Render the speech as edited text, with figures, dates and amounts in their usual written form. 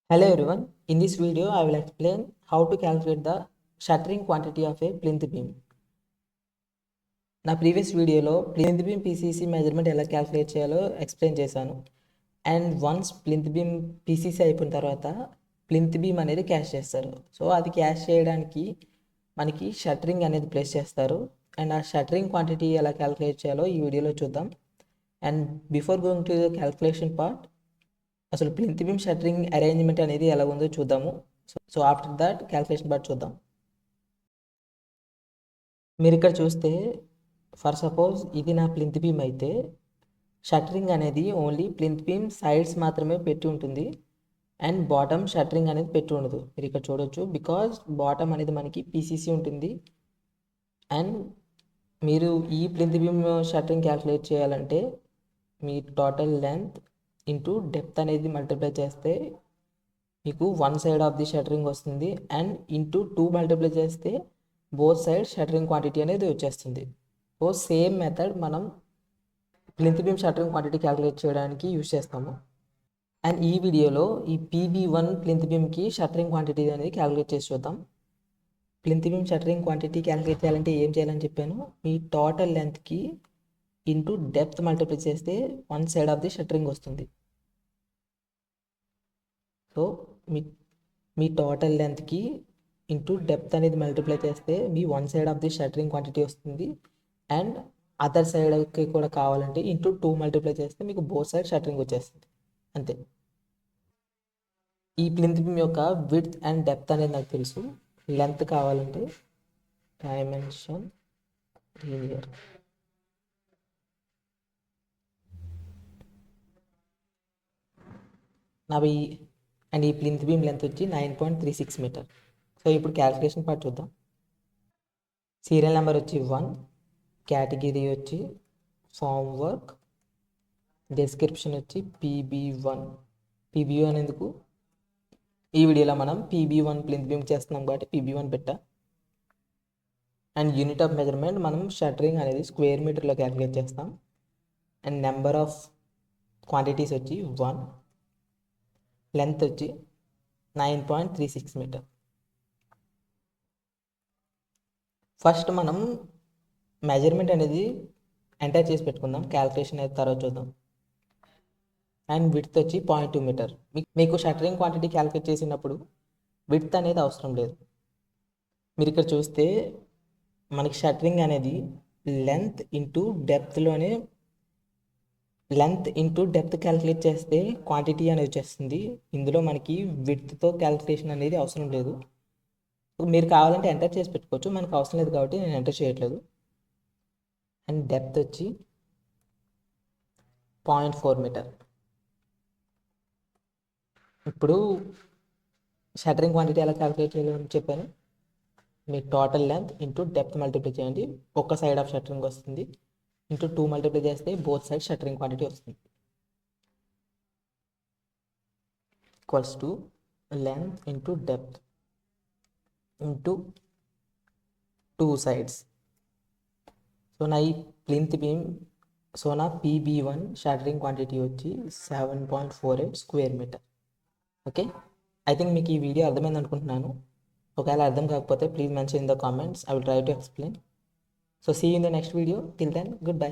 Hello everyone, in this video I will explain how to calculate the shuttering quantity of a plinth beam. నా previous వీడియోలో plinth beam PCC measurement ఎలా calculate చేయాలో explain చేశాను. And once plinth beam PCC అయిపోయిన తర్వాత plinth beam అనేది cash చేస్తారు. So అది క్యాష్ చేయడానికి మనకి షట్టరింగ్ అనేది ప్లేస్ చేస్తారు. అండ్ ఆ షట్టరింగ్ క్వాంటిటీ ఎలా క్యాలిక్యులేట్ చేయాలో ఈ వీడియోలో చూద్దాం. And before going to the calculation part, అసలు ప్లింత్ బీమ్ షట్టరింగ్ అరేంజ్మెంట్ అనేది ఎలా ఉందో చూద్దాము. So after that calculation part చూద్దాం. మీరు ఇక్కడ చూస్తే ఫర్ సపోజ్ ఇది నా ప్లింత్ బీమ్ అయితే షట్టరింగ్ అనేది ఓన్లీ ప్లింత్ బీమ్ సైడ్స్ మాత్రమే పెట్టి ఉంటుంది అండ్ బాటమ్ షట్టరింగ్ అనేది పెట్టి ఉండదు. మీరు ఇక్కడ చూడొచ్చు, బికాజ్ బాటమ్ అనేది మనకి పీసీసీ ఉంటుంది. అండ్ మీరు ఈ ప్లింత్ బీమ్ షట్టరింగ్ క్యాలిక్యులేట్ చేయాలంటే మీ టోటల్ లెంత్ ఇంటూ డెప్త్ అనేది మల్టిప్లై చేస్తే మీకు one side of the shuttering వస్తుంది. అండ్ ఇంటూ 2 మల్టిప్లై చేస్తే బోత్ సైడ్ షట్టరింగ్ క్వాంటిటీ అనేది వచ్చేస్తుంది. సో సేమ్ మెథడ్ మనం plinth beam shuttering quantity calculate చేయడానికి యూజ్ చేస్తాము. అండ్ ఈ వీడియోలో ఈ PB1 ప్లింత్ బీమ్కి షట్టరింగ్ క్వాంటిటీ అనేది క్యాలిక్యులేట్ చేసి చూద్దాం. Plinth beam shuttering quantity calculate చేయాలంటే ఏం చేయాలని చెప్పాను, మీ టోటల్ లెంత్కి ఇంటూ డెప్త్ మల్టిప్లై చేస్తే one side of the shuttering వస్తుంది. సో మీ టోటల్ లెంత్కి ఇంటూ డెప్త్ అనేది మల్టిప్లై చేస్తే మీ one side of the shuttering quantity వస్తుంది. అండ్ అదర్ సైడ్కి కూడా కావాలంటే ఇంటూ 2 మల్టిప్లై చేస్తే మీకు బోత్ సైడ్ షట్టరింగ్ వచ్చేస్తుంది. అంతే. ఈ ప్లింత్ బీమ్ యొక్క విడ్త్ అండ్ డెప్త్ అనేది నాకు తెలుసు. లెంత్ కావాలంటే డైమెన్షన్ లీనియర్, అండ్ ఈ ప్లింత్ బీమ్ లెంత్ వచ్చి 9.36 మీటర్. సో ఇప్పుడు క్యాలిక్యులేషన్ పార్ట్ చూద్దాం. సీరియల్ నెంబర్ వచ్చి 1, కేటగిరీ వచ్చి ఫామ్ వర్క్, డిస్క్రిప్షన్ వచ్చి PB1. PB1 ఎందుకు, ఈ వీడియోలో మనం PB1 ప్లింత్ బీమ్ చేస్తున్నాం కాబట్టి PB1 పెట్టా. అండ్ యూనిట్ ఆఫ్ మెజర్మెంట్ మనం షట్టరింగ్ అనేది స్క్వేర్ మీటర్లో క్యాలిక్యులేట్ చేస్తాం. అండ్ నెంబర్ ఆఫ్ క్వాంటిటీస్ వచ్చి 1, లెంత్ వచ్చి 9.36 మీటర్. ఫస్ట్ మనం మెజర్మెంట్ అనేది ఎంటర్ చేసి పెట్టుకుందాం, క్యాలిక్యులేషన్ అయితే తర్వాత చూద్దాం. అండ్ విడ్త్ వచ్చి 0.2 మీటర్. మీకు షట్టరింగ్ క్వాంటిటీ క్యాలిక్యులేట్ చేసినప్పుడు విడ్త్ అనేది అవసరం లేదు. మీరు ఇక్కడ చూస్తే మనకి షట్టరింగ్ అనేది లెంత్ ఇంటూ డెప్త్ క్యాలిక్యులేట్ చేస్తే క్వాంటిటీ అనేది వచ్చేస్తుంది. ఇందులో మనకి విడ్త్తో క్యాలిక్యులేషన్ అనేది అవసరం లేదు. మీరు కావాలంటే ఎంటర్ చేసి పెట్టుకోవచ్చు, మనకు అవసరం లేదు కాబట్టి నేను ఎంటర్ చేయట్లేదు. అండ్ డెప్త్ వచ్చి 0.4 మీటర్. ఇప్పుడు షట్టరింగ్ క్వాంటిటీ ఎలా క్యాలిక్యులేట్ చేయాలని చెప్పాను. మీ total length into depth multiply చేయండి, ఒక్క సైడ్ ఆఫ్ షట్టరింగ్ వస్తుంది. ఇంటూ 2 మల్టిప్లై చేస్తే బోత్ సైడ్ షట్టరింగ్ క్వాంటిటీ వస్తుంది. Equals to length into depth into 2 sides. So నా ఈ ప్లింత్ బీమ్, సో నా PB1 షట్టరింగ్ క్వాంటిటీ వచ్చి 7.48 square metre. Okay, I think మీకు ఈ వీడియో అర్థమైంది అనుకుంటున్నాను. ఒకవేళ అర్థం కాకపోతే please mention in the comments, I will try to explain. So see you in the next video. Till then, good by.